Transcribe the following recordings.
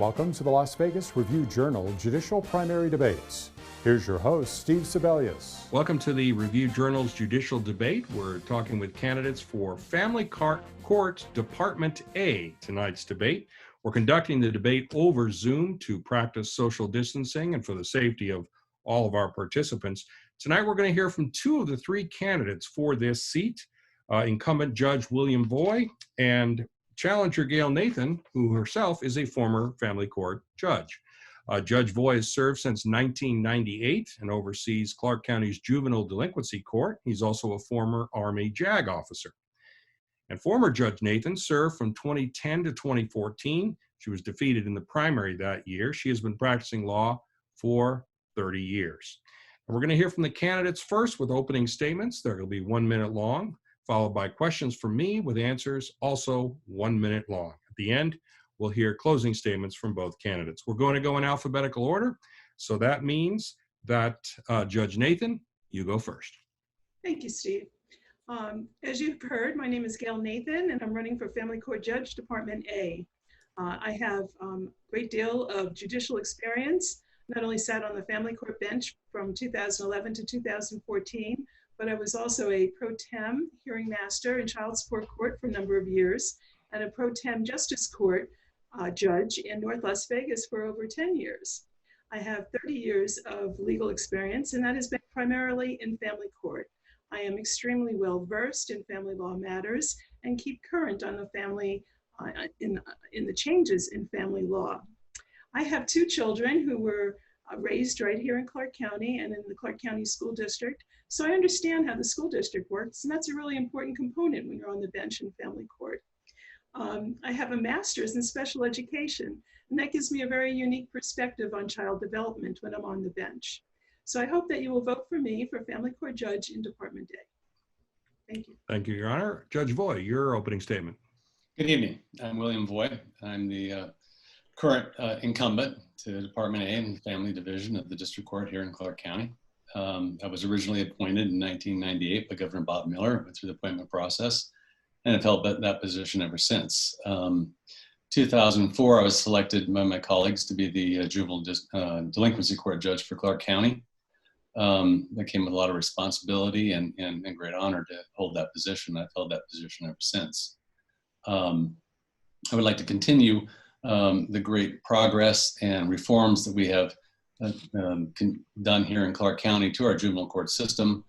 Welcome to the Las Vegas Review-Journal Judicial Primary Debates. Here's your host, Steve Sebelius. Welcome to the Review-Journal's Judicial Debate. We're talking with candidates for Family Court Department A. Tonight's debate. We're conducting the debate over Zoom to practice social distancing and for the safety of all of our participants. Tonight, we're going to hear from two of the three candidates for this seat, incumbent Judge William Voy and challenger Gayle Nathan, who herself is a former family court judge. Judge Voy has served since 1998 and oversees Clark County's Juvenile Delinquency Court. He's also a former Army JAG officer. And former Judge Nathan served from 2010 to 2014. She was defeated in the primary that year. She has been practicing law for 30 years. And we're going to hear from the candidates first with opening statements. They're going to be 1 minute long, followed by questions from me with answers also 1 minute long. At the end, we'll hear closing statements from both candidates. We're going to go in alphabetical order, so that means that Judge Nathan, you go first. Thank you, Steve. As you've heard, my name is Gayle Nathan, and I'm running for Family Court Judge Department A. I have a great deal of judicial experience. Not only sat on the family court bench from 2011 to 2014, but I was also a pro tem hearing master in child support court for a number of years and a pro tem justice court judge in North Las Vegas for over 10 years. I have 30 years of legal experience, and that has been primarily in family court. I am extremely well versed in family law matters and keep current on the family, in the changes in family law. I have two children who were raised right here in Clark County and in the Clark County School District. So I understand how the school district works, and that's a really important component when you're on the bench in family court. I have a master's in special education, and that gives me a very unique perspective on child development when I'm on the bench. So I hope that you will vote for me for Family Court Judge in Department A. Thank you. Thank you, Your Honor. Judge Voy, your opening statement. Good evening. I'm William Voy. I'm the current incumbent to Department A in the Family Division of the District Court here in Clark County. I was originally appointed in 1998 by Governor Bob Miller through the appointment process, and have held that position ever since. 2004, I was selected by my colleagues to be the Juvenile Delinquency Court Judge for Clark County. That came with a lot of responsibility and great honor to hold that position. I've held that position ever since. I would like to continue the great progress and reforms that we have done here in Clark County to our juvenile court system.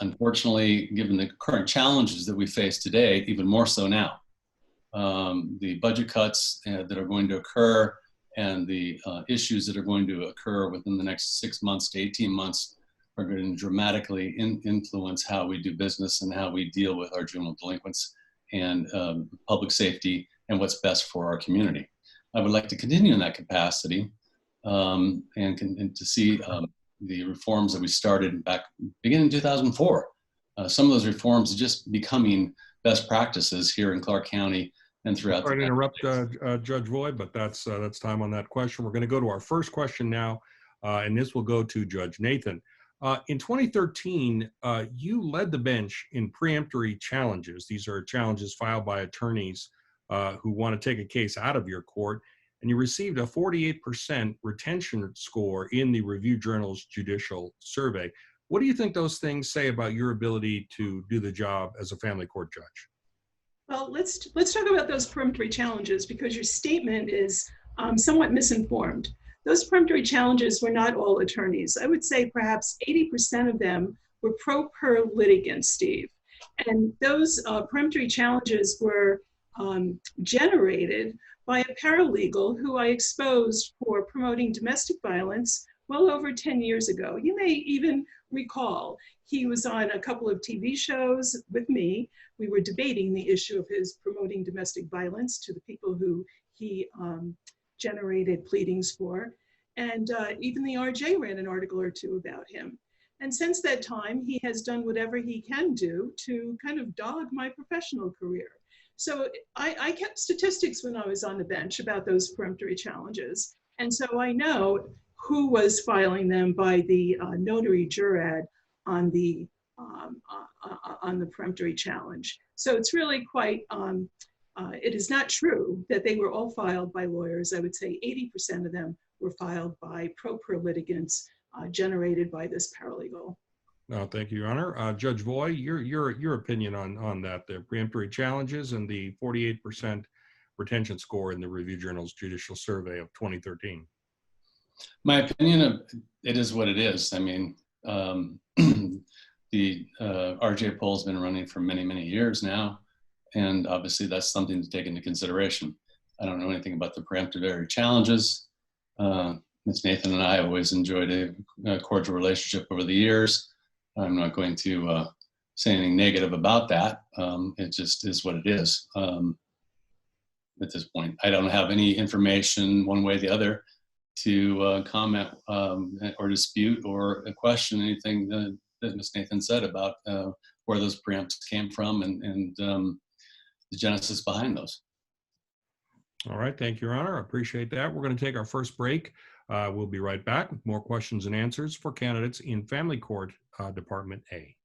Unfortunately, given the current challenges that we face today, even more so now, the budget cuts that are going to occur and the issues that are going to occur within the next 6 months to 18 months are going to dramatically influence how we do business and how we deal with our juvenile delinquents and public safety and what's best for our community. I would like to continue in that capacity and to see the reforms that we started back beginning in 2004. Some of those reforms are just becoming best practices here in Clark County and throughout. Sorry to interrupt, Judge Voy, but that's time on that question. We're going to go to our first question now, and this will go to Judge Nathan. In 2013, you led the bench in preemptory challenges. These are challenges filed by attorneys who want to take a case out of your court, and you received a 48% retention score in the Review-Journal's judicial survey. What do you think those things say about your ability to do the job as a family court judge? Well, let's talk about those peremptory challenges, because your statement is somewhat misinformed. Those peremptory challenges were not all attorneys. I would say perhaps 80% of them were pro per litigants, Steve. And those peremptory challenges were generated by a paralegal who I exposed for promoting domestic violence well over 10 years ago. You may even recall he was on a couple of TV shows with me. We were debating the issue of his promoting domestic violence to the people who he generated pleadings for. And even the RJ ran an article or two about him. And since that time, he has done whatever he can do to kind of dog my professional career. So I kept statistics when I was on the bench about those peremptory challenges. And so I know who was filing them by the notary jurad on the peremptory challenge. So it's really quite It is not true that they were all filed by lawyers. I would say 80% of them were filed by pro per litigants generated by this paralegal. No, thank you, Your Honor. Judge Voy, your opinion on that, the preemptory challenges and the 48% retention score in the Review Journal's judicial survey of 2013. My opinion of it is what it is. I mean, the RJ poll's been running for many, many years now, and obviously that's something to take into consideration. I don't know anything about the preemptory challenges. Ms. Nathan and I always enjoyed a cordial relationship over the years. I'm not going to say anything negative about that. It just is what it is at this point. I don't have any information one way or the other to comment or dispute or question anything that Ms. Nathan said about where those preempts came from and the genesis behind those. All right, thank you, Your Honor. I appreciate that. We're going to take our first break. We'll be right back with more questions and answers for candidates in Family Court Department A.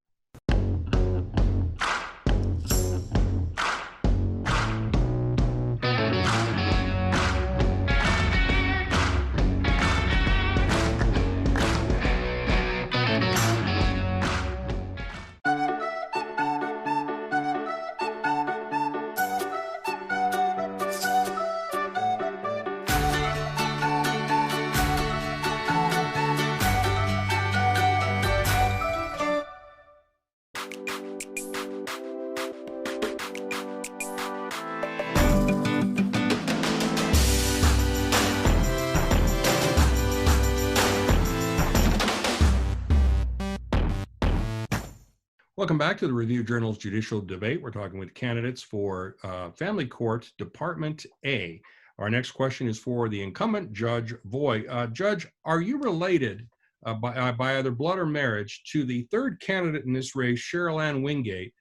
Welcome back to the Review Journal's Judicial Debate. We're talking with candidates for Family Court Department A. Our next question is for the incumbent Judge Voy. Judge, are you related by either blood or marriage to the third candidate in this race, Cheryl Ann Wingate,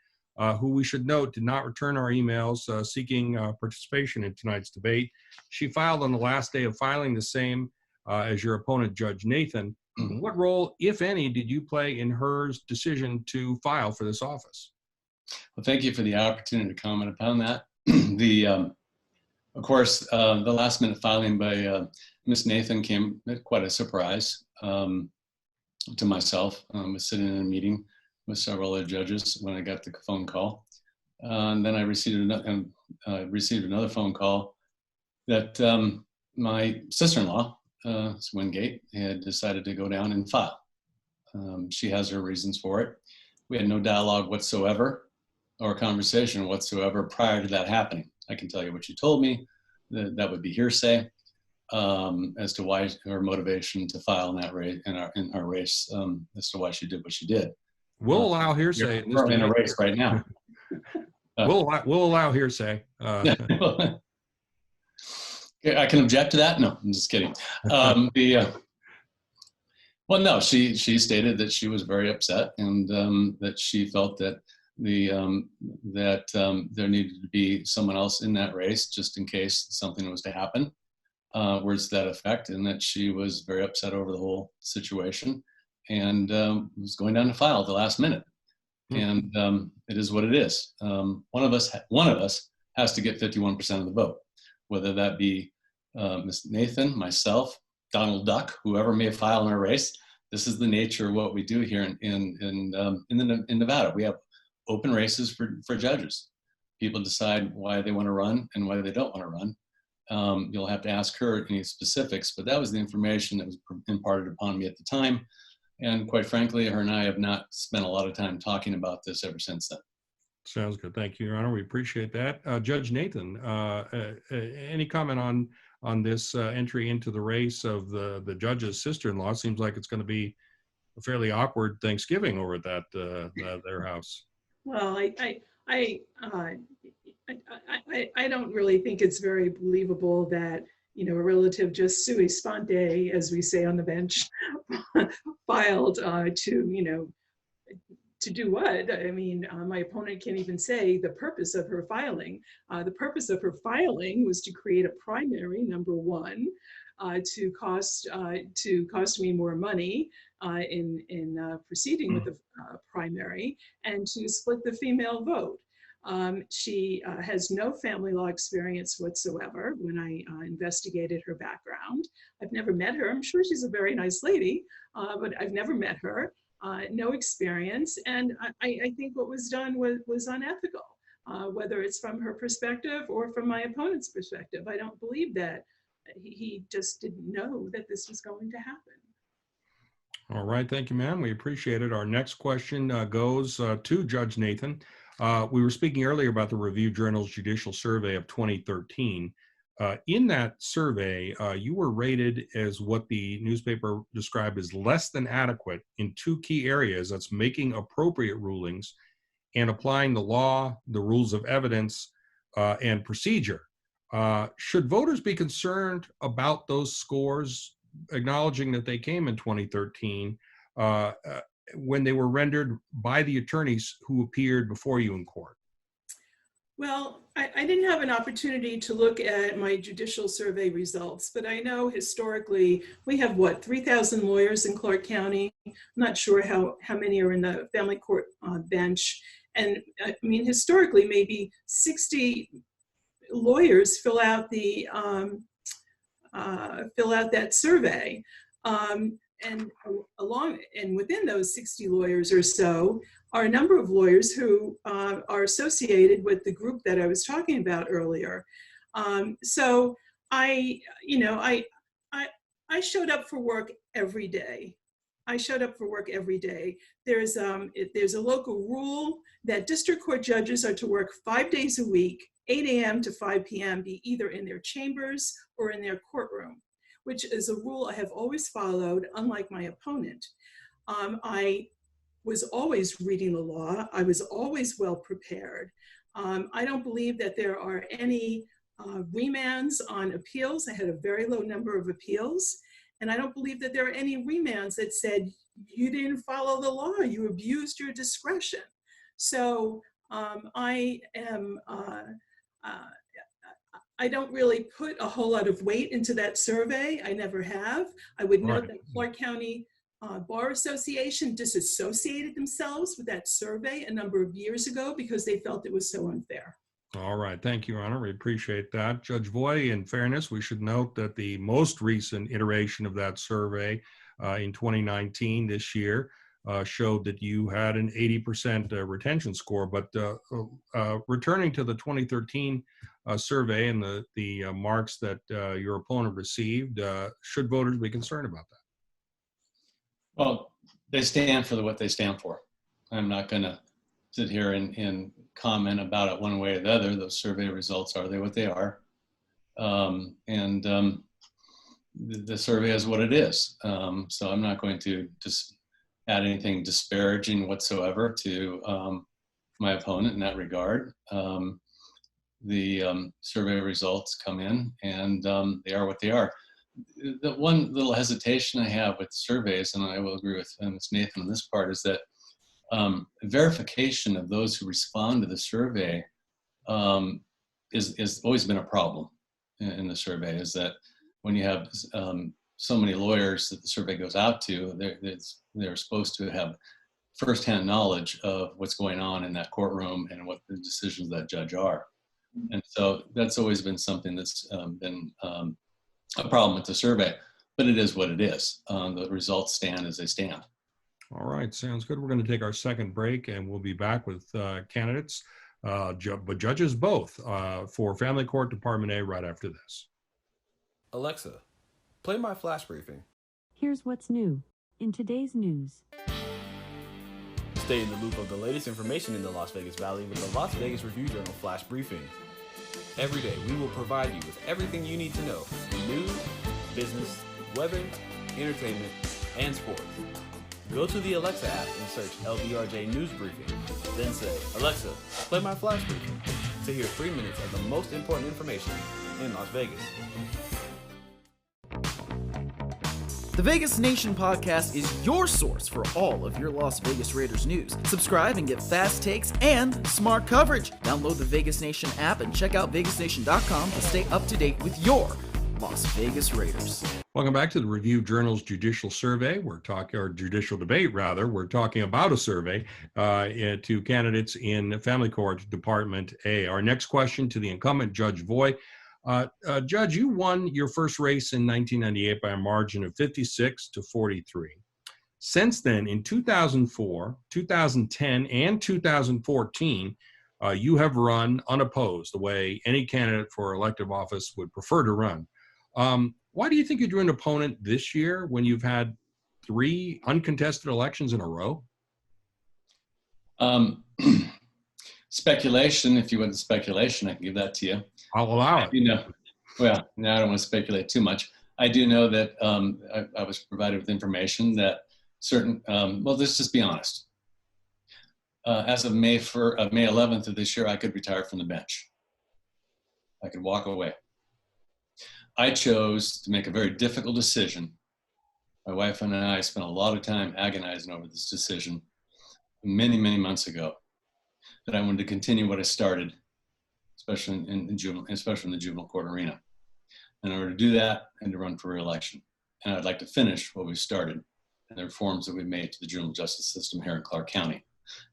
who we should note did not return our emails seeking participation in tonight's debate? She filed on the last day of filing, the same as your opponent, Judge Nathan. What role, if any, did you play in her decision to file for this office? Well, thank you for the opportunity to comment upon that. Of course, the last minute filing by Ms. Nathan came at quite a surprise to myself. I was sitting in a meeting with several other judges when I got the phone call. And then I received another phone call that my sister-in-law, Wingate, had decided to go down and file. She has her reasons for it. We had no dialogue whatsoever or conversation whatsoever prior to that happening. I can tell you what she told me. That would be hearsay as to why her motivation to file in that race, in our race, as to why she did what she did. We'll allow hearsay. We're in a race right now. We'll allow hearsay. I can object to that? No, I'm just kidding. Well, no, she stated that she was very upset and that she felt that there needed to be someone else in that race just in case something was to happen, words to that effect, and that she was very upset over the whole situation and was going down to file at the last minute. And it is what it is. One of us has to get 51% of the vote, whether that be Ms. Nathan, myself, Donald Duck, whoever may file in our race. This is the nature of what we do here in Nevada. We have open races for judges. People decide why they want to run and why they don't want to run. You'll have to ask her any specifics, but that was the information that was imparted upon me at the time. And quite frankly, her and I have not spent a lot of time talking about this ever since then. Sounds good. Thank you, Your Honor. We appreciate that. Judge Nathan, any comment on this entry into the race of the judge's sister-in-law? Seems like it's going to be a fairly awkward Thanksgiving over at their house. Well, I don't really think it's very believable that, you know, a relative just sui sponte, as we say on the bench, filed to do what? I mean, my opponent can't even say the purpose of her filing. The purpose of her filing was to create a primary, number one, to cost me more money in proceeding with the primary, and to split the female vote. She has no family law experience whatsoever when I investigated her background. I've never met her. I'm sure she's a very nice lady, but I've never met her. No experience. And I think what was done was unethical, whether it's from her perspective or from my opponent's perspective. I don't believe that he just didn't know that this was going to happen. All right, thank you, ma'am. We appreciate it. Our next question goes to Judge Nathan. We were speaking earlier about the Review Journal's Judicial Survey of 2013. In that survey, you were rated as what the newspaper described as less than adequate in two key areas. That's making appropriate rulings and applying the law, the rules of evidence, and procedure. Should voters be concerned about those scores, acknowledging that they came in 2013 when they were rendered by the attorneys who appeared before you in court? Well, I didn't have an opportunity to look at my judicial survey results, but I know historically we have 3,000 lawyers in Clark County. I'm not sure how many are in the family court bench. And I mean, historically, maybe 60 lawyers fill out that survey. And within those 60 lawyers or so are a number of lawyers who are associated with the group that I was talking about earlier. So I showed up for work every day. There's a local rule that district court judges are to work 5 days a week, 8 a.m. to 5 p.m., be either in their chambers or in their courtroom, which is a rule I have always followed, unlike my opponent. I was always reading the law. I was always well prepared. I don't believe that there are any remands on appeals. I had a very low number of appeals. And I don't believe that there are any remands that said, you didn't follow the law, you abused your discretion. So I don't really put a whole lot of weight into that survey. I never have. I would note that Clark County Bar Association disassociated themselves with that survey a number of years ago because they felt it was so unfair. All right. Thank you, Your Honor. We appreciate that. Judge Voy, in fairness, we should note that the most recent iteration of that survey in 2019, this year, showed that you had an 80% retention score. But returning to the 2013 survey and the marks that your opponent received, should voters be concerned about that? Well, they stand for what they stand for. I'm not going to sit here and comment about it one way or the other. Those survey results are what they are. The survey is what it is. So I'm not going to just add anything disparaging whatsoever to my opponent in that regard. The survey results come in and they are what they are. The one little hesitation I have with surveys, and I will agree with Ms. Nathan on this part, is that verification of those who respond to the survey is always been a problem in the survey. Is that when you have so many lawyers that the survey goes out to, they're supposed to have firsthand knowledge of what's going on in that courtroom and what the decisions of that judge are. And so that's always been something that's been a problem with the survey, but it is what it is. The results stand as they stand. All right, sounds good. We're going to take our second break and we'll be back with candidates, but judges both, for Family Court Department A right after this. Alexa, play my flash briefing. Here's what's new in today's news. Stay in the loop of the latest information in the Las Vegas Valley with the Las Vegas Review Journal Flash Briefing. Every day, we will provide you with everything you need to know in news, business, weather, entertainment, and sports. Go to the Alexa app and search LVRJ News Briefing. Then say, Alexa, play my flash briefing to hear 3 minutes of the most important information in Las Vegas. The Vegas Nation podcast is your source for all of your Las Vegas Raiders news. Subscribe and get fast takes and smart coverage. Download the Vegas Nation app and check out vegasnation.com to stay up to date with your Las Vegas Raiders. Welcome back to the Review Journal's Judicial Survey. Or judicial debate, rather. We're talking about a survey to candidates in Family Court Department A. Our next question to the incumbent, Judge Voy. Judge, you won your first race in 1998 by a margin of 56 to 43. Since then, in 2004, 2010, and 2014, you have run unopposed, the way any candidate for elective office would prefer to run. Why do you think you drew an opponent this year when you've had 3 uncontested elections in a row? Speculation, if you want the speculation, I can give that to you. I'll allow it. Well, now I don't want to speculate too much. I do know that I was provided with information that certain, well, let's just be honest. As of May 11th of this year, I could retire from the bench. I could walk away. I chose to make a very difficult decision. My wife and I spent a lot of time agonizing over this decision many, many months ago, that I wanted to continue what I started, especially in the juvenile court arena. In order to do that, and to run for re-election. And I'd like to finish what we started and the reforms that we made to the juvenile justice system here in Clark County.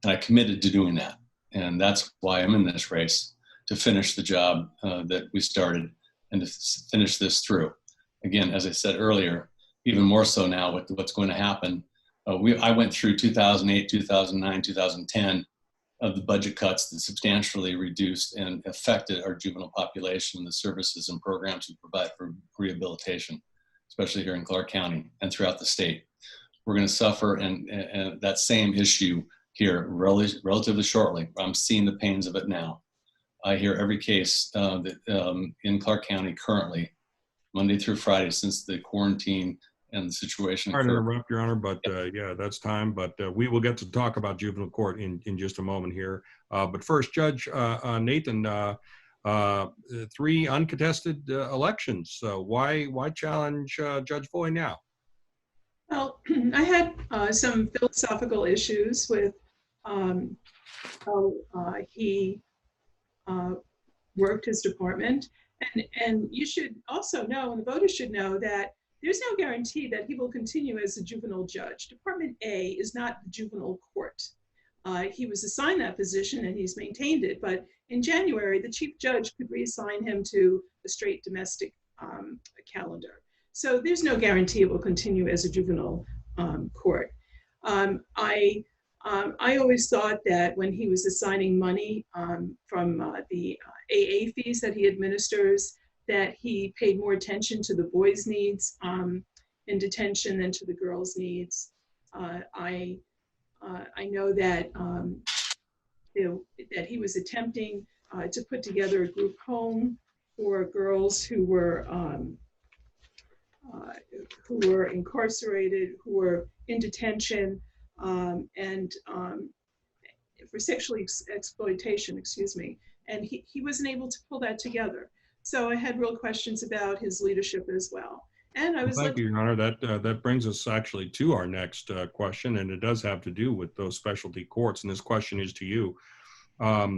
And I committed to doing that. And that's why I'm in this race, to finish the job that we started and to finish this through. Again, as I said earlier, even more so now with what's going to happen. I went through 2008, 2009, 2010 of the budget cuts that substantially reduced and affected our juvenile population, the services and programs we provide for rehabilitation, especially here in Clark County and throughout the state. We're going to suffer and that same issue here relatively shortly. I'm seeing the pains of it now. I hear every case that in Clark County currently, Monday through Friday, since the quarantine and the situation. Sorry to interrupt, Your Honor, but yeah, that's time. But we will get to talk about juvenile court in just a moment here. But first, Judge Nathan, 3 uncontested elections. So why challenge Judge Voy now? Well, I had some philosophical issues with how he worked his department. And you should also know, and the voters should know, that there's no guarantee that he will continue as a juvenile judge. Department A is not the juvenile court. He was assigned that position and he's maintained it, but in January, the chief judge could reassign him to a straight domestic calendar. So there's no guarantee it will continue as a juvenile court. I always thought that when he was assigning money from the AA fees that he administers, that he paid more attention to the boys' needs in detention than to the girls' needs. I know that that he was attempting to put together a group home for girls who were incarcerated, who were in detention, and for sexual exploitation, excuse me. And he wasn't able to pull that together. So I had real questions about his leadership as well. And I was Thank you, Your Honor. That brings us actually to our next question, and it does have to do with those specialty courts. And this question is to you. The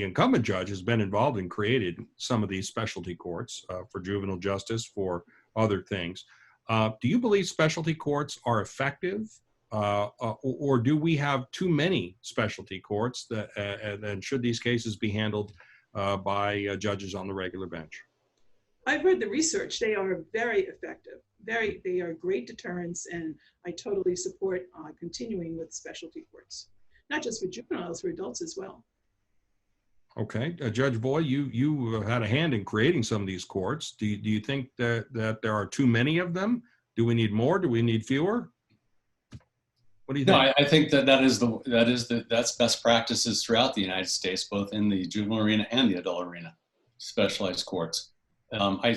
incumbent judge has been involved and created some of these specialty courts for juvenile justice, for other things. Do you believe specialty courts are effective, or do we have too many specialty courts that, and should these cases be handled by judges on the regular bench? I've read the research. They are very effective. They are great deterrents, and I totally support continuing with specialty courts, not just for juveniles, for adults as well. Okay, Judge Voy, you had a hand in creating some of these courts. Do you think that there are too many of them? Do we need more? Do we need fewer? What do you think? No, I think that's best practices throughout the United States, both in the juvenile arena and the adult arena, specialized courts. I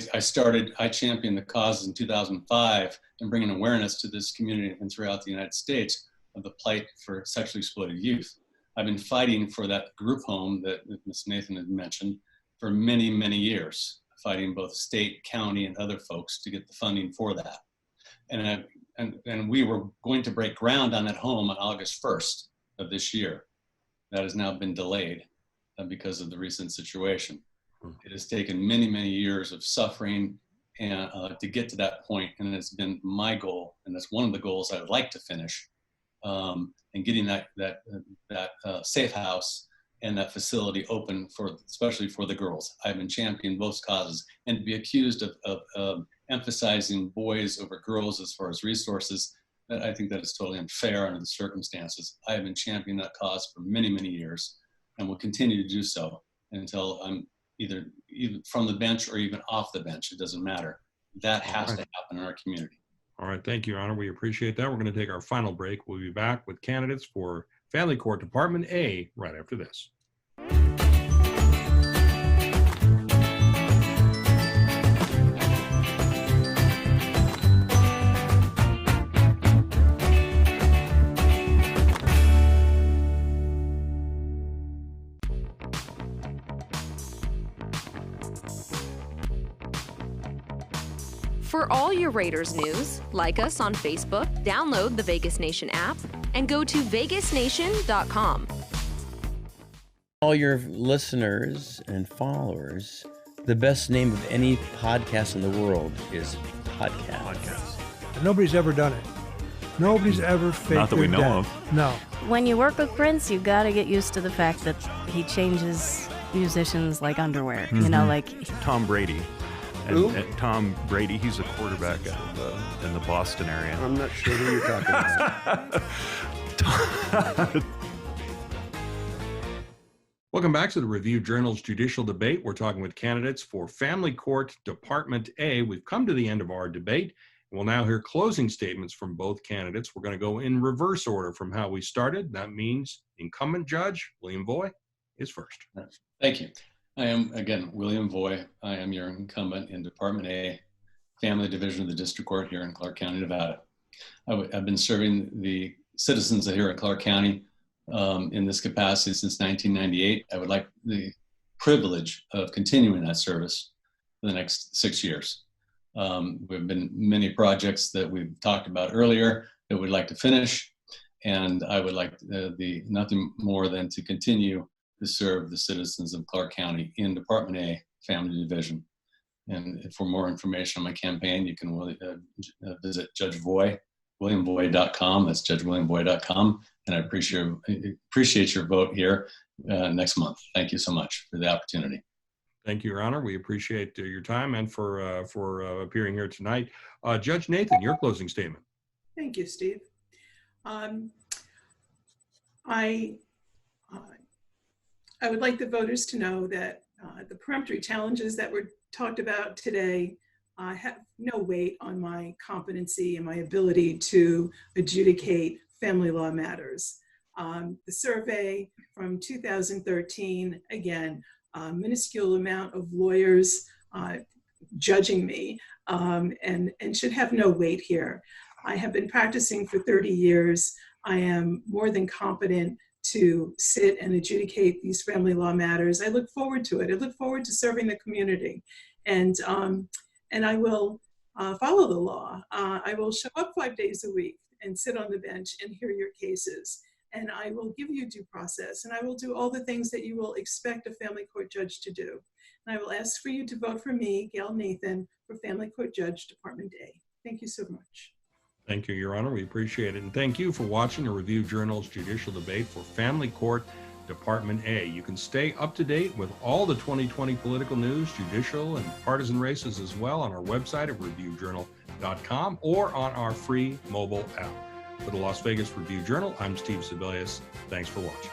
championed the cause in 2005 and bringing awareness to this community and throughout the United States of the plight for sexually exploited youth. I've been fighting for that group home that Ms. Nathan had mentioned for many, many years, fighting both state, county, and other folks to get the funding for that. And we were going to break ground on that home on August 1st of this year. That has now been delayed because of the recent situation. It has taken many, many years of suffering and to get to that point, and it's been my goal, and that's one of the goals I would like to finish, and getting that safe house and that facility open especially for the girls. I've been championing both causes, and to be accused of emphasizing boys over girls as far as resources, I think that is totally unfair under the circumstances. I have been championing that cause for many, many years, and will continue to do so until I'm either from the bench or even off the bench. It doesn't matter. That has to happen in our community. All right, thank you, Your Honor. We appreciate that. We're going to take our final break. We'll be back with candidates for Family Court Department A right after this. For all your Raiders news, like us on Facebook, download the Vegas Nation app, and go to vegasnation.com. All your listeners and followers, the best name of any podcast in the world is podcast. Nobody's ever done it. Nobody's ever faked Not that we their know death. of. No. When you work with Prince, you got to get used to the fact that he changes musicians like underwear. You know, like Tom Brady. And Tom Brady, he's a quarterback in the Boston area. I'm not sure who you're talking about. Welcome back to the Review Journal's Judicial Debate. We're talking with candidates for Family Court Department A. We've come to the end of our debate. We'll now hear closing statements from both candidates. We're going to go in reverse order from how we started. That means incumbent judge William Voy is first. Thank you. I am, again, William Voy. I am your incumbent in Department A, Family Division of the District Court here in Clark County, Nevada. I've been serving the citizens here in Clark County in this capacity since 1998. I would like the privilege of continuing that service for the next 6 years. We've been many projects that we've talked about earlier that we'd like to finish, and I would like nothing more than to continue to serve the citizens of Clark County in Department A, Family Division. And for more information on my campaign, you can visit Judge Voy, WilliamVoy.com. That's JudgeWilliamVoy.com. And I appreciate your vote here next month. Thank you so much for the opportunity. Thank you, Your Honor. We appreciate your time and for appearing here tonight. Judge Nathan, your closing statement. Thank you, Steve. I would like the voters to know that the peremptory challenges that were talked about today have no weight on my competency and my ability to adjudicate family law matters. The survey from 2013, again, minuscule amount of lawyers judging me and should have no weight here. I have been practicing for 30 years. I am more than competent to sit and adjudicate these family law matters. I look forward to it. I look forward to serving the community, and I will follow the law. I will show up 5 days a week and sit on the bench and hear your cases, and I will give you due process, and I will do all the things that you will expect a family court judge to do. And I will ask for you to vote for me, Gayle Nathan, for Family Court Judge, Department A. Thank you so much. Thank you, Your Honor. We appreciate it. And thank you for watching the Review Journal's Judicial Debate for Family Court Department A. You can stay up to date with all the 2020 political news, judicial and partisan races as well on our website at reviewjournal.com or on our free mobile app. For the Las Vegas Review Journal, I'm Steve Sebelius. Thanks for watching.